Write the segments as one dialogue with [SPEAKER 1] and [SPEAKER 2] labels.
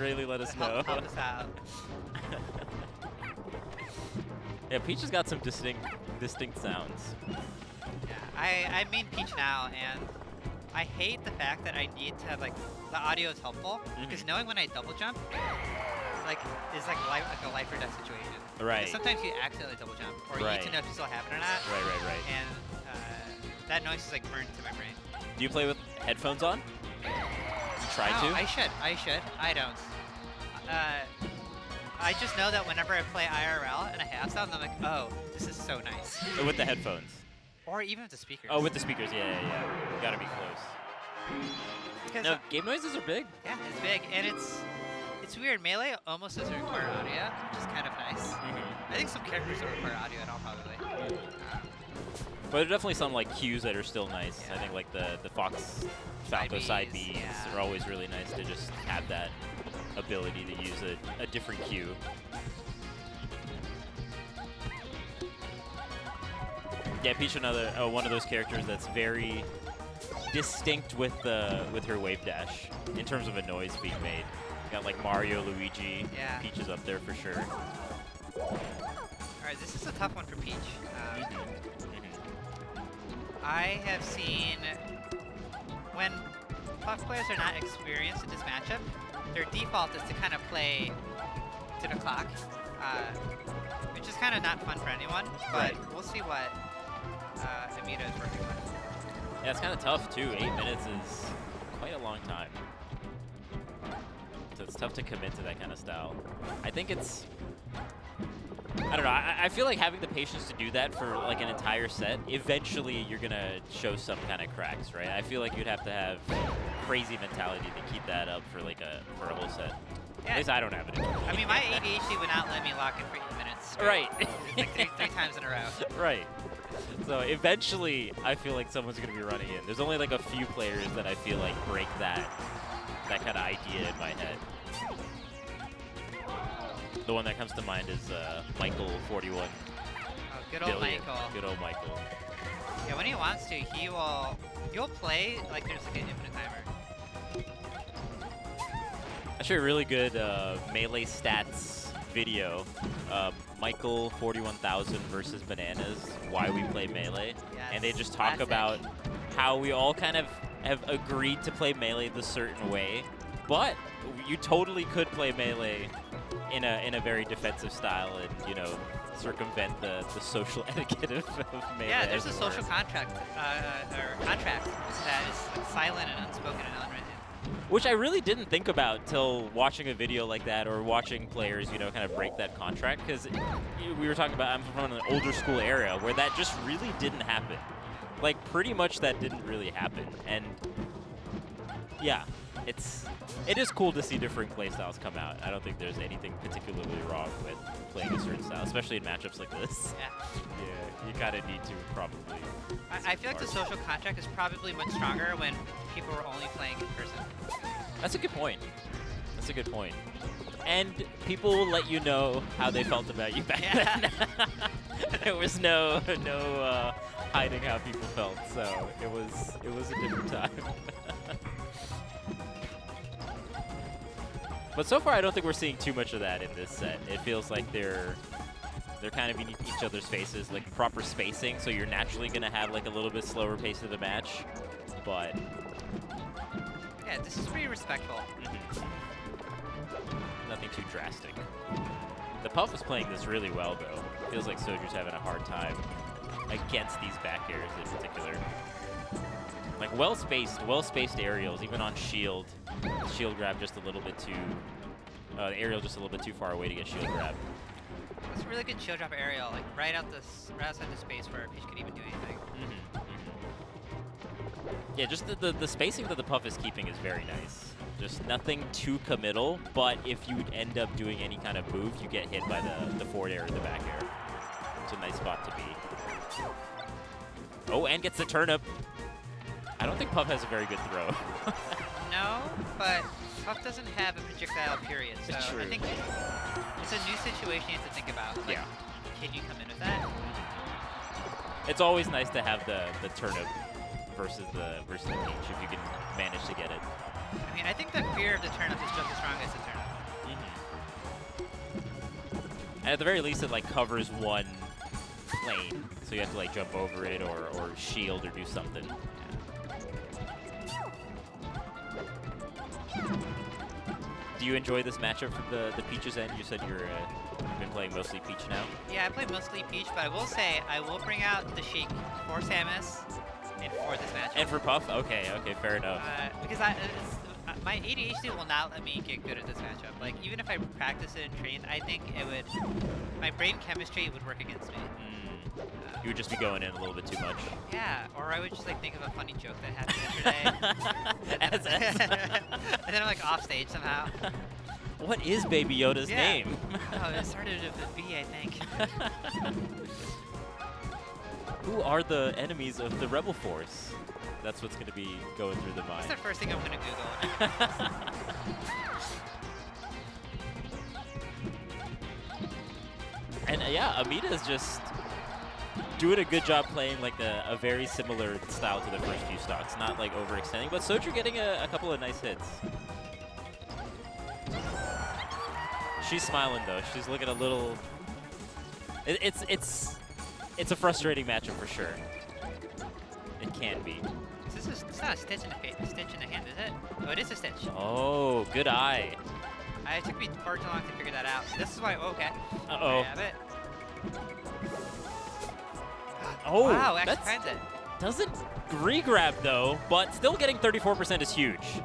[SPEAKER 1] really let us know.
[SPEAKER 2] Help us out.
[SPEAKER 1] Yeah, Peach has got some distinct sounds.
[SPEAKER 2] Yeah, I main Peach now, and I hate the fact that I need to have, like, the audio is helpful, because knowing when I double jump, like, is like a life or death situation.
[SPEAKER 1] Right.
[SPEAKER 2] Because sometimes you accidentally double jump, or you need to know if you still have it or not.
[SPEAKER 1] Right.
[SPEAKER 2] And that noise is like burned into my brain.
[SPEAKER 1] Do you play with headphones on? You try to?
[SPEAKER 2] I should. I don't. I just know that whenever I play IRL and I have sound, I'm like, oh, this is so nice.
[SPEAKER 1] With the headphones?
[SPEAKER 2] Or even with the speakers.
[SPEAKER 1] Oh, with the speakers, yeah. You gotta be close.
[SPEAKER 2] Because,
[SPEAKER 1] no, game noises are big.
[SPEAKER 2] Yeah, it's big, and it's weird. Melee almost doesn't require audio, which is kind of nice. I think some characters don't require audio at all, probably.
[SPEAKER 1] But there are definitely some like cues that are still nice. Yeah. I think like the Fox Falco side Bs are always really nice to just have that ability to use a different cue. Yeah, Peach another one of those characters that's very distinct with her wave dash in terms of a noise being made. You got like Mario, Luigi, Peach is up there for sure.
[SPEAKER 2] Alright, this is a tough one for Peach. I have seen when Puff players are not experienced in this matchup, their default is to kind of play to the clock, which is kind of not fun for anyone, but we'll see what Amida is working with.
[SPEAKER 1] Yeah, it's kind of tough too. 8 minutes is quite a long time. So it's tough to commit to that kind of style. I think it's... I don't know, I feel like having the patience to do that for like an entire set, eventually you're going to show some kind of cracks, right? I feel like you'd have to have crazy mentality to keep that up for like for a whole set. Yeah. At least I don't have it anymore.
[SPEAKER 2] I mean, my ADHD would not let me lock in for 8 minutes.
[SPEAKER 1] Right.
[SPEAKER 2] Like three times in a row.
[SPEAKER 1] Right. So eventually, I feel like someone's going to be running in. There's only like a few players that I feel like break that kind of idea in my head. The one that comes to mind is Michael 41.
[SPEAKER 2] Oh, good old Michael.
[SPEAKER 1] Good old Michael.
[SPEAKER 2] Yeah, when he wants to, he'll play like there's like an infinite timer.
[SPEAKER 1] Actually, a really good melee stats video. Michael 41,000 versus Bananas, why we play melee.
[SPEAKER 2] Yes,
[SPEAKER 1] and they just talk about how we all kind of have agreed to play melee the certain way, but you totally could play melee in a very defensive style and, you know, circumvent the social etiquette of melee.
[SPEAKER 2] Yeah, there's a social contract or contract that is like silent and unspoken and unwritten.
[SPEAKER 1] Which I really didn't think about till watching a video like that or watching players, you know, kind of break that contract, because we were talking about, I'm from an older school era where that just really didn't happen. Like, pretty much that didn't really happen. And yeah, it is cool to see different playstyles come out. I don't think there's anything particularly wrong with playing a certain style, especially in matchups like this. Yeah, you kind of need to probably.
[SPEAKER 2] I feel like the social contract is probably much stronger when people were only playing in person.
[SPEAKER 1] That's a good point. That's a good point. And people will let you know how they felt about you back then. There was no hiding how people felt, so it was a different time. But so far, I don't think we're seeing too much of that in this set. It feels like they're kind of in each other's faces, like proper spacing, so you're naturally going to have like a little bit slower pace of the match, but...
[SPEAKER 2] Yeah, this is pretty respectful.
[SPEAKER 1] Nothing too drastic. The Puff is playing this really well, though. Feels like SoJu's having a hard time against these back airs in particular. Like well-spaced aerials, even on shield. Shield grab just a little bit too... the aerial just a little bit too far away to get shield grab.
[SPEAKER 2] It's a really good shield drop aerial, like right outside the space where Peach could even do anything.
[SPEAKER 1] Yeah, just the spacing that the Puff is keeping is very nice. Just nothing too committal, but if you end up doing any kind of move, you get hit by the forward air or the back air. It's a nice spot to be. Oh, and gets the turnip. I don't think Puff has a very good throw.
[SPEAKER 2] No, but Puff doesn't have a projectile period, so I think it's a new situation you have to think about. Like,
[SPEAKER 1] yeah.
[SPEAKER 2] Can you come in with that?
[SPEAKER 1] It's always nice to have the turnip versus the Peach if you can manage to get it.
[SPEAKER 2] I mean, I think the fear of the turnip is just as strong as the turnip.
[SPEAKER 1] And at the very least, it like covers one plane, so you have to like jump over it or shield or do something. Do you enjoy this matchup from the Peach's end? You said you've been playing mostly Peach now.
[SPEAKER 2] Yeah, I play mostly Peach, but I will say I will bring out the Sheik for Samus and for this matchup.
[SPEAKER 1] And for Puff? Okay, fair enough.
[SPEAKER 2] Because my ADHD will not let me get good at this matchup. Like, even if I practice it and train, I think my brain chemistry would work against me.
[SPEAKER 1] You would just be going in a little bit too much.
[SPEAKER 2] Yeah, or I would just like think of a funny joke that happened yesterday. And then I'm like off stage somehow.
[SPEAKER 1] What is Baby Yoda's name?
[SPEAKER 2] Oh, it started with a B, I think.
[SPEAKER 1] Who are the enemies of the Rebel Force? That's what's going to be going through the mind.
[SPEAKER 2] That's the first thing I'm going to Google.
[SPEAKER 1] And yeah, Amida is just doing a good job playing like a very similar style to the first few stocks, not like overextending, but SoJu getting a couple of nice hits. She's smiling though. She's looking a little. It's a frustrating matchup for sure. It can be.
[SPEAKER 2] It's not a stitch in the hand, is it? Oh, it is a stitch.
[SPEAKER 1] Oh, good eye.
[SPEAKER 2] It took me far too long to figure that out. So this is why. Oh, okay.
[SPEAKER 1] Uh-oh.
[SPEAKER 2] I have it.
[SPEAKER 1] Oh,
[SPEAKER 2] wow,
[SPEAKER 1] that
[SPEAKER 2] it.
[SPEAKER 1] doesn't re-grab though, but still getting 34% is huge.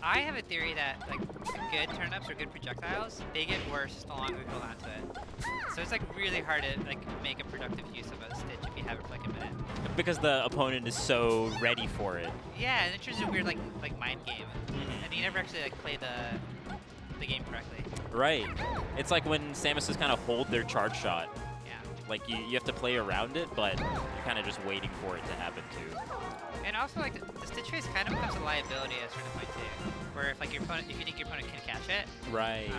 [SPEAKER 2] I have a theory that like good turnips or good projectiles, they get worse the longer we hold on to it. So it's like really hard to like make a productive use of a stitch if you have it for like a minute.
[SPEAKER 1] Because the opponent is so ready for it.
[SPEAKER 2] Yeah, and it's just a weird like mind game, and you never actually like play the game correctly.
[SPEAKER 1] Right. It's like when Samus kind of hold their charge shot. Like, you have to play around it, but you're kind of just waiting for it to happen, too.
[SPEAKER 2] And also, like, the stitch phase kind of becomes a liability at a certain point, too. Where if, like, if you think your opponent can catch it,
[SPEAKER 1] right,
[SPEAKER 2] it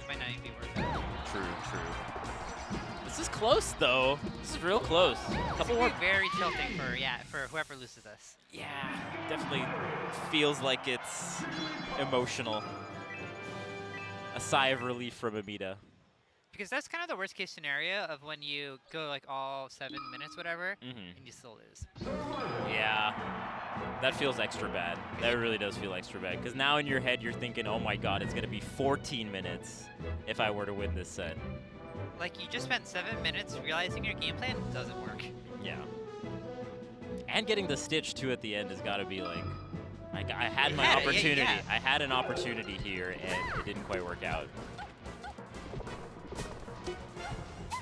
[SPEAKER 2] might not even be worth it.
[SPEAKER 1] True. This is close, though. This is real close.
[SPEAKER 2] Couple more. Very tilting for whoever loses this.
[SPEAKER 1] Yeah, definitely feels like it's emotional. A sigh of relief from Amida.
[SPEAKER 2] Because that's kind of the worst case scenario of when you go like all 7 minutes, whatever, and you still lose.
[SPEAKER 1] Yeah, that feels extra bad. That really does feel extra bad. Because now in your head you're thinking, oh my god, it's going to be 14 minutes if I were to win this set.
[SPEAKER 2] Like, you just spent 7 minutes realizing your game plan doesn't work.
[SPEAKER 1] Yeah. And getting the stitch too at the end has got to be like I had my opportunity.
[SPEAKER 2] Yeah.
[SPEAKER 1] I had an opportunity here and it didn't quite work out.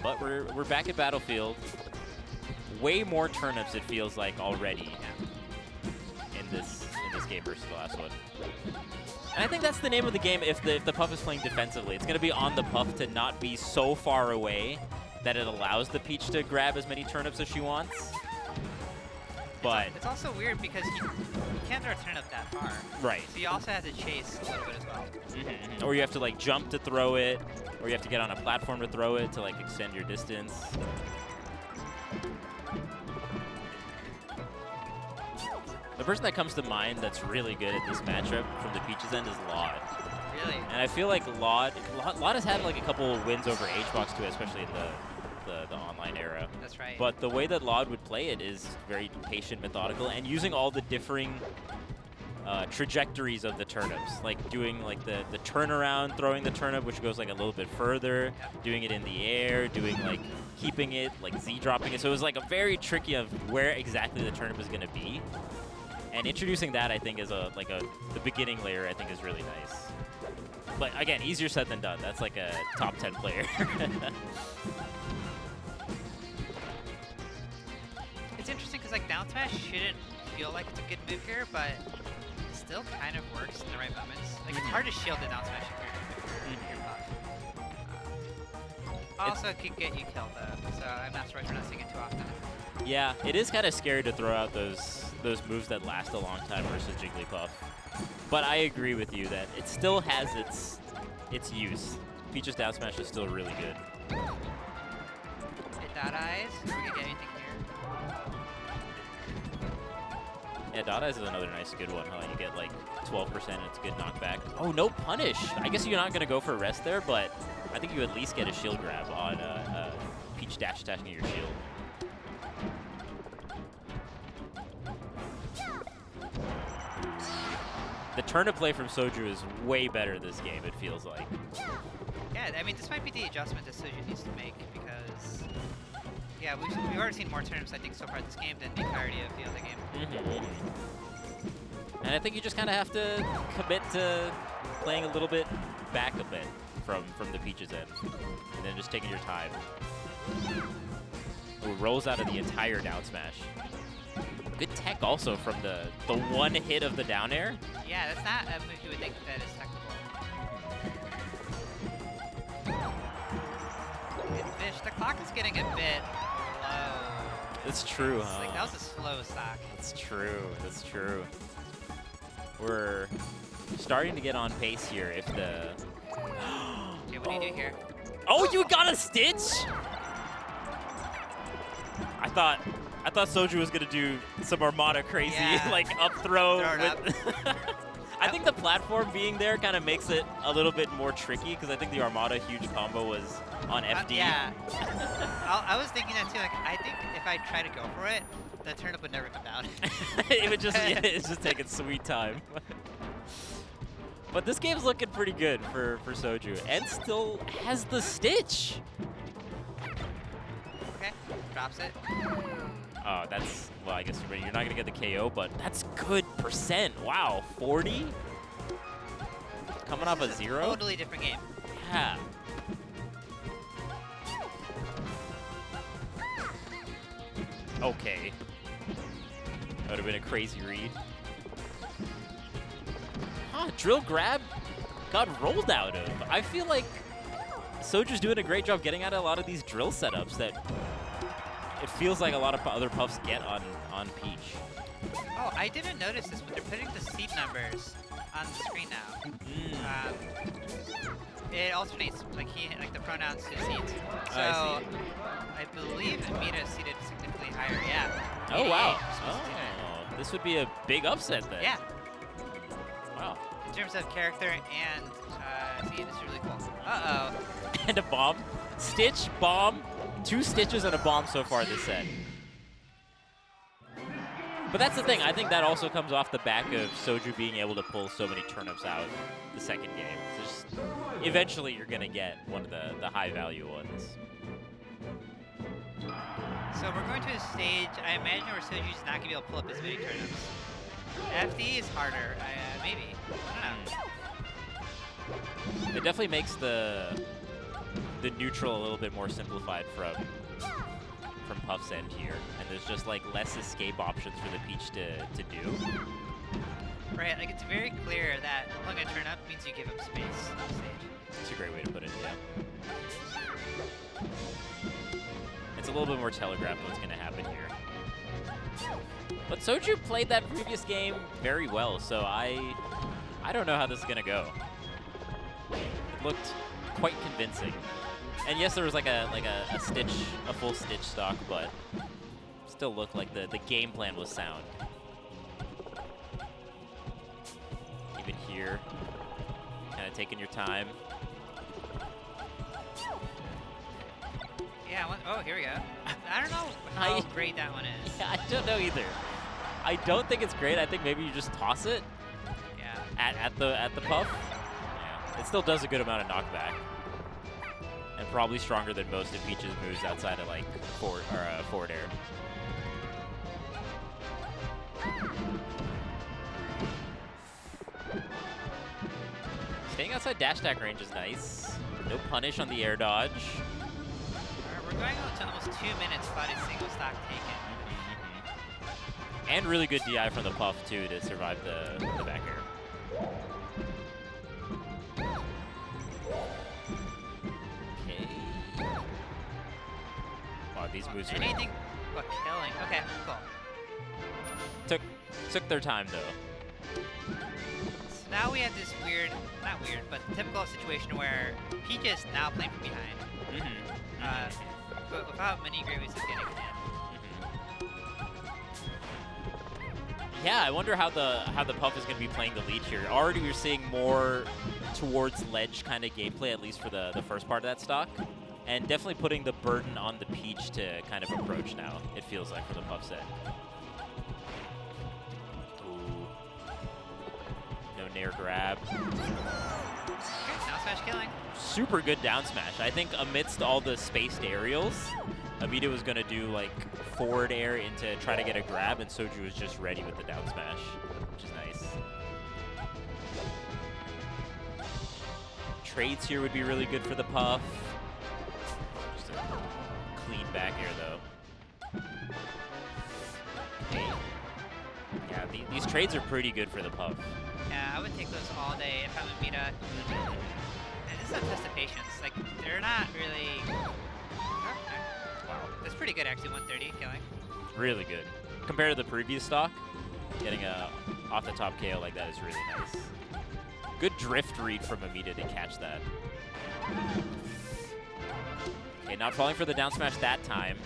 [SPEAKER 1] But we're back at Battlefield. Way more turnips it feels like already in this game versus the last one. And I think that's the name of the game if the Puff is playing defensively. It's going to be on the Puff to not be so far away that it allows the Peach to grab as many turnips as she wants. But
[SPEAKER 2] it's also weird because you can't throw a turnip that far.
[SPEAKER 1] Right.
[SPEAKER 2] So you also have to chase a little bit as well.
[SPEAKER 1] Or you have to like jump to throw it, or you have to get on a platform to throw it to like extend your distance. The person that comes to mind that's really good at this matchup from the Peach's end is Laud.
[SPEAKER 2] Really?
[SPEAKER 1] And I feel like Laud has had like a couple wins over HBox too, especially in the online era.
[SPEAKER 2] That's right.
[SPEAKER 1] But the way that Laud would play it is very patient, methodical, and using all the differing trajectories of the turnips, like doing like the turnaround, throwing the turnip, which goes like a little bit further, doing it in the air, doing like keeping it, like Z-dropping it. So it was like a very tricky of where exactly the turnip is going to be. And introducing that, I think, is the beginning layer, I think, is really nice. But again, easier said than done. That's like a top 10 player.
[SPEAKER 2] It's interesting because like down smash shouldn't feel like it's a good move here, but it still kind of works in the right moments. Like, it's hard to shield the down smash if you're Puff. Also, it could get you killed though, so I'm not surprised we're not seeing it too often.
[SPEAKER 1] Yeah, it is kind of scary to throw out those moves that last a long time versus Jigglypuff. But I agree with you that it still has its use. Peach's down smash is still really good.
[SPEAKER 2] Hit dot eyes. Are we gonna get anything here?
[SPEAKER 1] Yeah, dot eyes is another nice good one, huh? You get like 12% and it's a good knockback. Oh, no punish. I guess you're not gonna go for a rest there, but I think you at least get a shield grab on Peach dash attaching your shield. The turnip play from SoJu is way better this game, it feels like.
[SPEAKER 2] Yeah, I mean, this might be the adjustment that SoJu needs to make because, yeah, we've already seen more turnips, I think, so far this game than the entirety of the other game.
[SPEAKER 1] And I think you just kind of have to commit to playing a little bit back a bit from the Peach's end, and then just taking your time. Ooh, rolls out of the entire down smash. Good tech also from the one hit of the down air.
[SPEAKER 2] Yeah, that's not a move you would think that is technical. Good fish. The clock is getting a bit low.
[SPEAKER 1] That's true, huh?
[SPEAKER 2] Like, that was a slow stock.
[SPEAKER 1] That's true. That's true. We're starting to get on pace here if the...
[SPEAKER 2] Okay, what do you do here?
[SPEAKER 1] Oh, you got a Stitch? I thought SoJu was gonna do some Armada crazy,
[SPEAKER 2] Yeah.
[SPEAKER 1] like up throw.
[SPEAKER 2] Throw it up.
[SPEAKER 1] I think the platform being there kind of makes it a little bit more tricky because I think the Armada huge combo was on FD.
[SPEAKER 2] Yeah. I was thinking that too. Like, I think if I try to go for it, the turnip would never come down.
[SPEAKER 1] It would just, yeah, it's just taking sweet time. But this game's looking pretty good for SoJu, and still has the Stitch.
[SPEAKER 2] Okay, drops it.
[SPEAKER 1] Oh, that's, well, I guess you're not going to get the KO, but that's good percent. Wow, 40? Coming off a 0?
[SPEAKER 2] Totally different game.
[SPEAKER 1] Yeah. Okay. That would have been a crazy read. Huh, drill grab got rolled out of. I feel like SoJu's doing a great job getting out of a lot of these drill setups that it feels like a lot of other puffs get on Peach.
[SPEAKER 2] Oh, I didn't notice this, but they're putting the seed numbers on the screen now. It alternates, like the pronouns to seeds. So
[SPEAKER 1] I see.
[SPEAKER 2] I believe Amida is seated significantly higher. Yeah.
[SPEAKER 1] Oh, wow.
[SPEAKER 2] 88.
[SPEAKER 1] Oh, this would be a big upset then.
[SPEAKER 2] Yeah.
[SPEAKER 1] Wow.
[SPEAKER 2] In terms of character and seed, it's really cool. Uh-oh.
[SPEAKER 1] And a bomb. Stitch, bomb. 2 Stitches and a bomb so far this set. But that's the thing. I think that also comes off the back of SoJu being able to pull so many turnips out the second game. It's just, eventually you're going to get one of the high-value ones.
[SPEAKER 2] So we're going to a stage, I imagine, where SoJu's not going to be able to pull up as many turnips. FD is harder, maybe. I don't know.
[SPEAKER 1] It definitely makes the neutral a little bit more simplified from Puff's end here, and there's just like less escape options for the Peach to do.
[SPEAKER 2] Right, like it's very clear that pulling a turnip means you give up space on the stage.
[SPEAKER 1] It's a great way to put it, yeah. It's a little bit more telegraphed what's going to happen here. But SoJu played that previous game very well, so I don't know how this is going to go. It looked quite convincing. And yes, there was like a Stitch, a full Stitch stock, but still looked like the game plan was sound. Even here, kind of taking your time.
[SPEAKER 2] Yeah, oh, here we go. I don't know how great that one is.
[SPEAKER 1] Yeah, I don't know either. I don't think it's great. I think maybe you just toss it.
[SPEAKER 2] Yeah.
[SPEAKER 1] At the puff. Yeah. It still does a good amount of knockback. And probably stronger than most of Peach's moves outside of like forward air. Staying outside dash attack range is nice. No punish on the air dodge.
[SPEAKER 2] We're going on to almost 2 minutes without a single stock taken.
[SPEAKER 1] And really good DI from the puff too to survive the back air. Okay. Wow, these moves are
[SPEAKER 2] anything but killing. Okay, cool.
[SPEAKER 1] Took their time though.
[SPEAKER 2] So now we have this weird, not weird, but typical situation where Peach is now playing from behind. But without many Gravies is getting in.
[SPEAKER 1] Yeah, I wonder how the Puff is going to be playing the lead here. Already we're seeing more towards ledge kind of gameplay, at least for the first part of that stock. And definitely putting the burden on the Peach to kind of approach now, it feels like, for the Puff set. Ooh. No nair grab.
[SPEAKER 2] Down smash killing.
[SPEAKER 1] Super good down smash. I think amidst all the spaced aerials, Amida was going to do like forward air into try to get a grab, and SoJu was just ready with the down smash, which is nice. Trades here would be really good for the Puff. Just a clean back air though. Hey. Yeah, these trades are pretty good for the Puff.
[SPEAKER 2] Yeah, I would take those all day if I'm Amida. And this is a test of patience. Like, they're not really... Oh, wow. That's pretty good, actually, 130 killing.
[SPEAKER 1] Really good. Compared to the previous stock, getting a off-the-top KO like that is really nice. Good drift read from Amida to catch that. Okay, not falling for the down smash that time.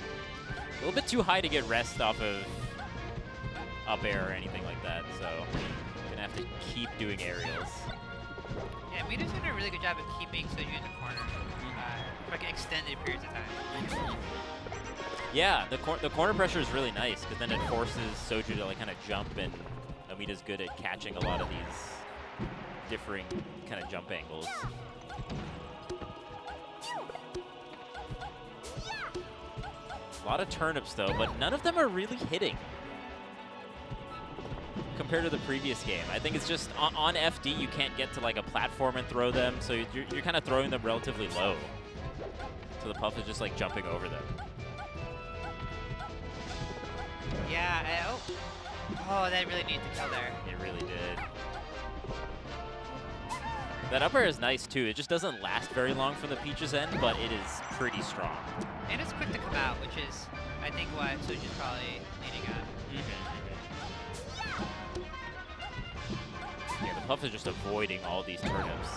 [SPEAKER 1] A little bit too high to get rest off of up air or anything like that, so gonna have to keep doing aerials.
[SPEAKER 2] Yeah, Amida's doing a really good job of keeping SoJu in the corner for like extended periods of time.
[SPEAKER 1] Yeah, the corner pressure is really nice because then it forces SoJu to like kind of jump, and Amida's good at catching a lot of these differing kind of jump angles. A lot of turnips though, but none of them are really hitting compared to the previous game. I think it's just on FD you can't get to like a platform and throw them, so you're kind of throwing them relatively low. So the Puff is just like jumping over them.
[SPEAKER 2] Yeah, oh, that really needed to kill there.
[SPEAKER 1] It really did. That up air is nice too. It just doesn't last very long from the Peach's end, but it is pretty strong.
[SPEAKER 2] And it's quick to come out, which is, I think, what SoJu's probably leaning on.
[SPEAKER 1] Yeah, the Puff is just avoiding all these turnips.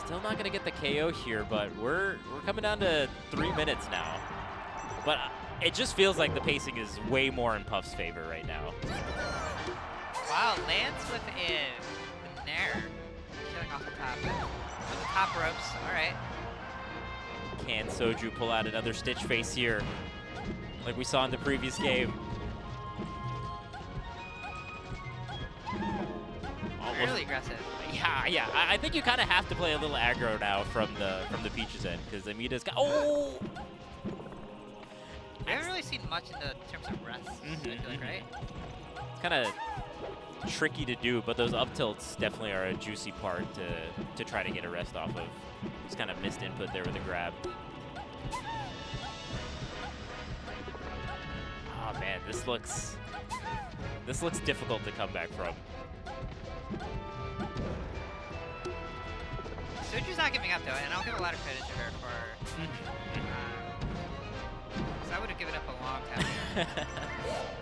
[SPEAKER 1] Still not gonna get the KO here, but we're coming down to 3 minutes now. But it just feels like the pacing is way more in Puff's favor right now.
[SPEAKER 2] Wow, lands with a nair. Killing off the top. On the top ropes, alright.
[SPEAKER 1] Can SoJu pull out another Stitch face here, like we saw in the previous game?
[SPEAKER 2] Really aggressive.
[SPEAKER 1] Yeah. I think you kind of have to play a little aggro now from the Peach's end because Amida's got. Oh!
[SPEAKER 2] I haven't really seen much in the terms of rest. I feel like, right?
[SPEAKER 1] It's kind of tricky to do, but those up tilts definitely are a juicy part to try to get a rest off of. Just kind of missed input there with a grab. Oh man, this looks difficult to come back from.
[SPEAKER 2] SoJu's not giving up though, and I'll give a lot of credit to her for. Because I would have given up a long time ago.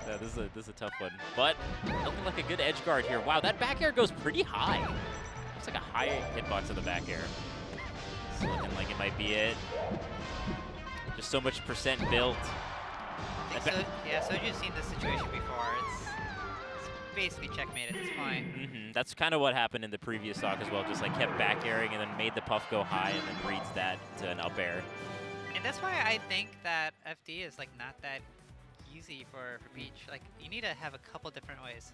[SPEAKER 1] No, this is a tough one, but looking like a good edge guard here. Wow, that back air goes pretty high. Looks like a high hitbox in the back air. It's looking like it might be it. Just so much percent built.
[SPEAKER 2] Yeah, SoJu's seen this situation before. It's basically checkmate at this point.
[SPEAKER 1] That's kind of what happened in the previous stock as well. Just like kept back airing and then made the Puff go high and then reads that to an up air.
[SPEAKER 2] And that's why I think that FD is like not that easy for Peach. Like you need to have a couple different ways.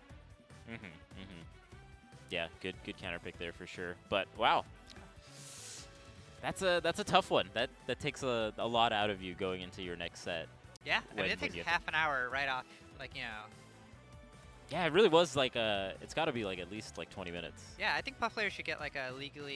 [SPEAKER 1] Yeah, good counter pick there for sure. But wow, that's a tough one. That takes a lot out of you going into your next set.
[SPEAKER 2] Yeah, I mean it takes half an hour right off. Like
[SPEAKER 1] Yeah, it really was like it's got to be like at least like 20 minutes.
[SPEAKER 2] Yeah, I think Puff players should get like a legally